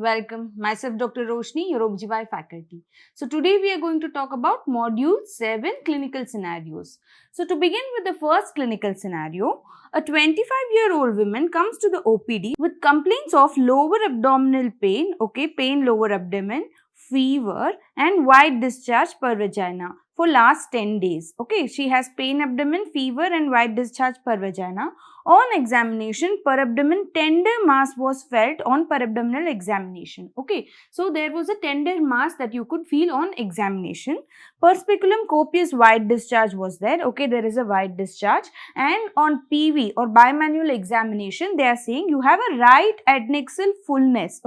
Welcome. Myself Dr. Roshni, your OBGYN faculty. So today we are going to talk about Module 7 clinical scenarios. So to begin with the first clinical scenario, a 25-year-old woman comes to the OPD with complaints of lower abdominal pain, pain lower abdomen, fever and white discharge per vagina for last 10 days. She has pain abdomen, fever and white discharge per vagina. On examination, per abdomen tender mass was felt on per abdominal examination. So there was a tender mass that you could feel on examination. Per speculum copious white discharge was there. There is a white discharge, and on PV or bimanual examination they are saying you have a right adnexal fullness.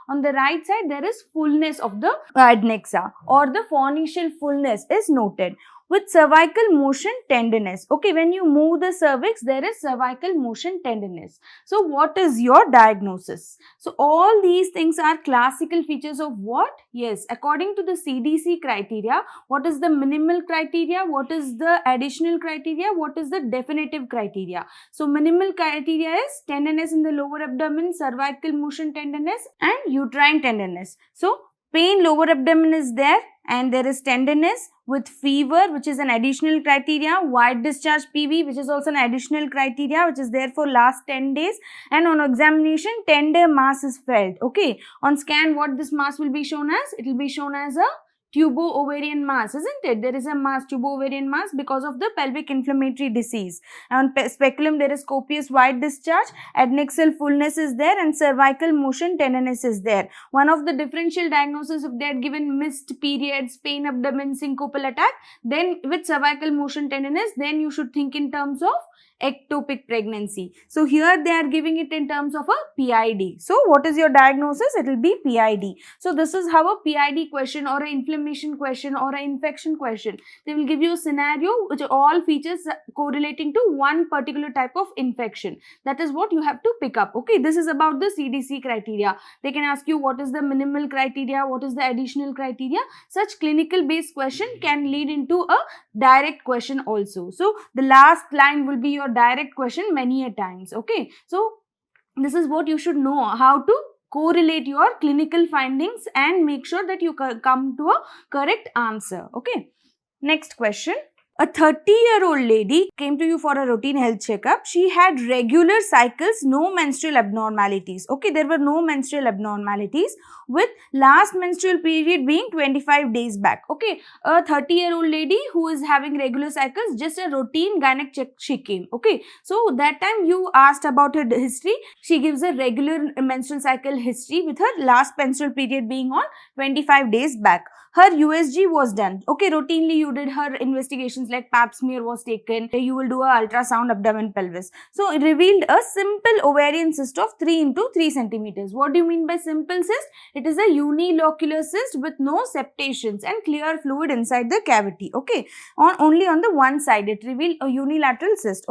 On the right side there is fullness of the adnexa or the pharyngeal fullness is noted with cervical motion tenderness. When you move the cervix, there is cervical motion tenderness. So what is your diagnosis? So all these things are classical features of what? Yes, according to the CDC criteria, what is the minimal criteria, what is the additional criteria, what is the definitive criteria. So minimal criteria is tenderness in the lower abdomen, cervical motion tenderness and uterine tenderness. So pain lower abdomen is there and there is tenderness with fever, which is an additional criteria, white discharge PV, which is also an additional criteria, which is there for last 10 days, and on examination tender mass is felt. On scan what this mass will be shown as? It will be shown as a tubo-ovarian mass, isn't it? There is a mass, tubo-ovarian mass, because of the pelvic inflammatory disease. On speculum there is copious white discharge, adnexal fullness is there and cervical motion tenderness is there. One of the differential diagnoses, if they are given missed periods, pain abdomen, syncopal attack, then with cervical motion tenderness, then you should think in terms of ectopic pregnancy. So here they are giving it in terms of a PID. So what is your diagnosis? It will be PID. So this is how a PID question or an inflammation question or an infection question, they will give you a scenario which all features correlating to one particular type of infection. That is what you have to pick up. This is about the CDC criteria. They can ask you what is the minimal criteria, what is the additional criteria. Such clinical based question can lead into a direct question also. So the last line will be your direct question many a times. So this is what you should know, how to correlate your clinical findings and make sure that you come to a correct answer. Next question. A 30-year-old lady came to you for a routine health checkup. She had regular cycles, no menstrual abnormalities. There were no menstrual abnormalities with last menstrual period being 25 days back. A 30-year-old lady who is having regular cycles, just a routine gynec check she came. So that time you asked about her history. She gives a regular menstrual cycle history with her last menstrual period being on 25 days back. Her USG was done. Routinely you did her investigations like pap smear was taken. You will do a ultrasound abdomen pelvis. So it revealed a simple ovarian cyst of 3 into 3 centimeters. What do you mean by simple cyst? It is a unilocular cyst with no septations and clear fluid inside the cavity. Only on the one side it revealed a unilateral cyst.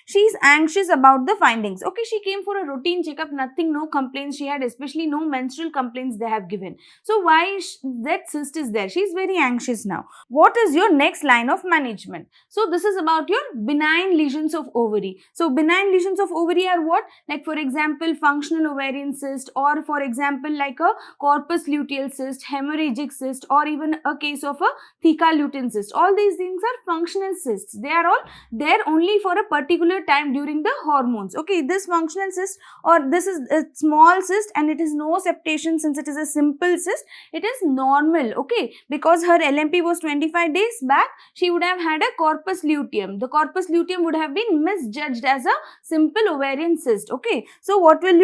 She is anxious about the findings. She came for a routine checkup, nothing, no complaints she had, especially no menstrual complaints they have given. So why that cyst is there? She is very anxious now. What is your next line of management? So this is about your benign lesions of ovary. So benign lesions of ovary are what? Like for example functional ovarian cyst, or for example like a corpus luteal cyst, hemorrhagic cyst, or even a case of a theca lutein cyst. All these things are functional cysts. They are all there only for a particular time during the hormones. This functional cyst or this is a small cyst and it is no septation, since it is a simple cyst, it is normal. Because her LMP was 25 days back, she would have had a corpus luteum. The corpus luteum would have been misjudged as a simple ovarian cyst. So what will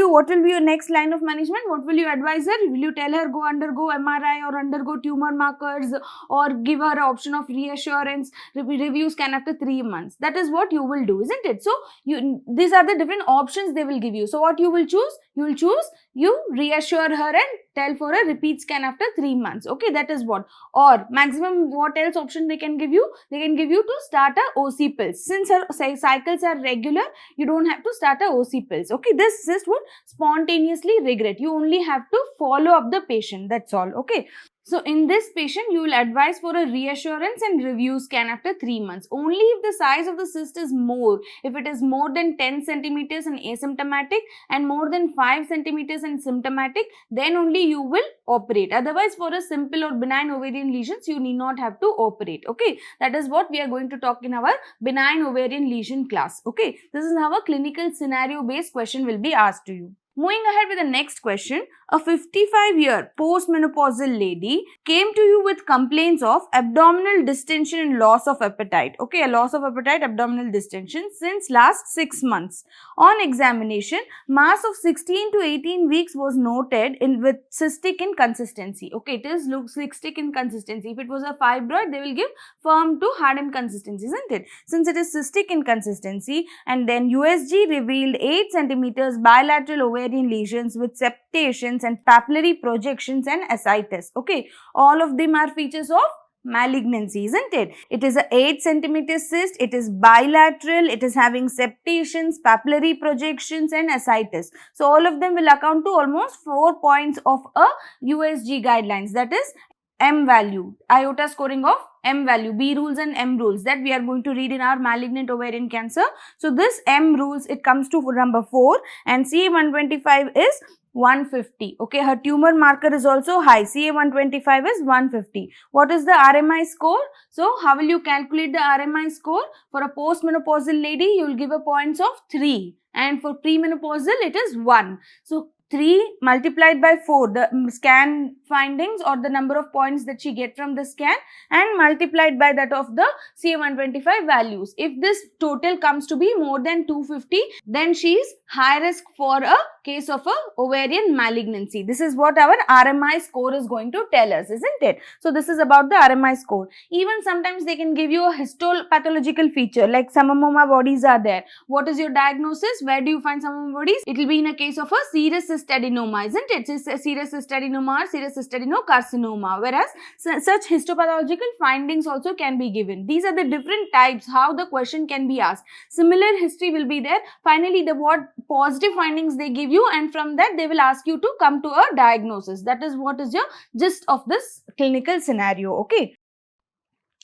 be your next line of management? What will you advise her? Will you tell her go undergo MRI or undergo tumor markers, or give her an option of reassurance, review scan after 3 months? That is what you will do, isn't it? So these are the different options they will give you. So what you will choose? You reassure her and tell for a repeat scan after 3 months. That is what. Or maximum what else option they can give you? They can give you to start a OC pills. Since her cycles are regular, you don't have to start a OC pills. This cyst would spontaneously regress. You only have to follow up the patient. That's all. So in this patient, you will advise for a reassurance and review scan after 3 months. Only if the size of the cyst is more, if it is more than 10 centimeters and asymptomatic and more than 5 centimeters and symptomatic, then only you will operate. Otherwise, for a simple or benign ovarian lesions, you need not have to operate. Okay, that is what we are going to talk in our benign ovarian lesion class. Okay, this is how a clinical scenario based question will be asked to you. Moving ahead with the next question, a 55-year postmenopausal lady came to you with complaints of abdominal distension and loss of appetite. Okay, a loss of appetite, abdominal distension since last 6 months. On examination, mass of 16 to 18 weeks was noted with cystic in consistency. Okay, it is cystic in consistency. If it was a fibroid, they will give firm to hardened consistency, isn't it? Since it is cystic in consistency, and then USG revealed 8 centimeters bilateral ovarian lesions with septations and papillary projections and ascites. Okay, all of them are features of malignancy, isn't it? It is a 8 centimeter cyst, it is bilateral, it is having septations, papillary projections and ascites. So all of them will account to almost 4 points of a USG guidelines, that is M value, iota scoring of M value, B rules and M rules that we are going to read in our malignant ovarian cancer. So this M rules, it comes to number 4 and CA125 is 150. Okay, her tumor marker is also high. CA125 is 150. What is the RMI score? So how will you calculate the RMI score? For a postmenopausal lady, you will give a points of 3 and for premenopausal it is 1. So 3 multiplied by 4, the scan findings or the number of points that she get from the scan, and multiplied by that of the CA125 values. If this total comes to be more than 250, then she is high risk for a case of a ovarian malignancy. This is what our RMI score is going to tell us, isn't it? So this is about the RMI score. Even sometimes they can give you a histopathological feature like Samamoma bodies are there. What is your diagnosis? Where do you find Samamoma bodies? It will be in a case of a serous cystadenoma, isn't it? It's a serous cystadenoma or serous cystadenocarcinoma, whereas such histopathological findings also can be given. These are the different types how the question can be asked. Similar history will be there. Finally, the what positive findings they give you, and from that they will ask you to come to a diagnosis. That is what is your gist of this clinical scenario. Okay.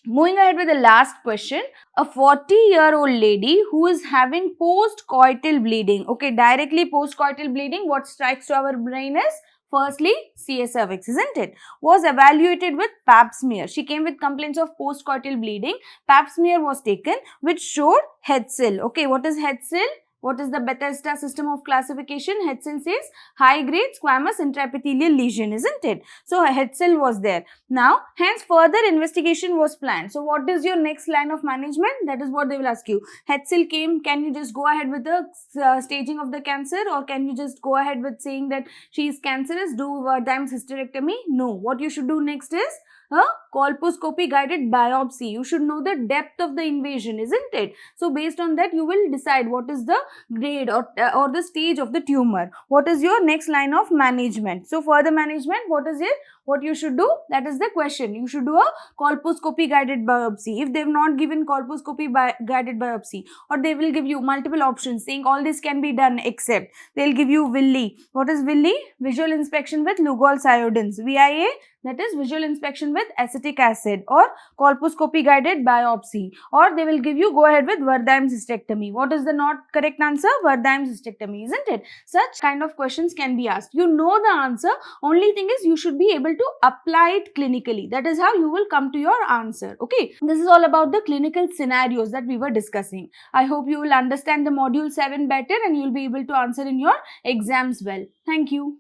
Moving ahead with the last question, a 40-year-old lady who is having post-coital bleeding. Okay, directly post-coital bleeding, what strikes to our brain is firstly CA cervix, isn't it? Was evaluated with pap smear. She came with complaints of post-coital bleeding. Pap smear was taken which showed Hetzel. Okay, what is Hetzel? What is the Bethesda system of classification? Hetzel says high-grade squamous intraepithelial lesion, isn't it? So Hetzel was there. Now, hence further investigation was planned. So what is your next line of management? That is what they will ask you. Hetzel came, can you just go ahead with the staging of the cancer, or can you just go ahead with saying that she is cancerous, do Wertheim's hysterectomy? No. What you should do next is a colposcopy guided biopsy. You should know the depth of the invasion, isn't it? So based on that, you will decide what is the grade or the stage of the tumor. What is your next line of management? So for the management, what is it? What you should do? That is the question. You should do a colposcopy guided biopsy. If they have not given colposcopy guided biopsy, or they will give you multiple options saying all this can be done except, they will give you VILI. What is VILI? Visual inspection with Lugol's iodines. VIA, that is visual inspection with acetic acid, or colposcopy guided biopsy, or they will give you go ahead with Wertheim's hysterectomy. What is the not correct answer? Wertheim's hysterectomy, isn't it? Such kind of questions can be asked. You know the answer, only thing is you should be able to apply it clinically. That is how you will come to your answer. Okay, this is all about the clinical scenarios that we were discussing. I hope you will understand the module 7 better and you will be able to answer in your exams well. Thank you.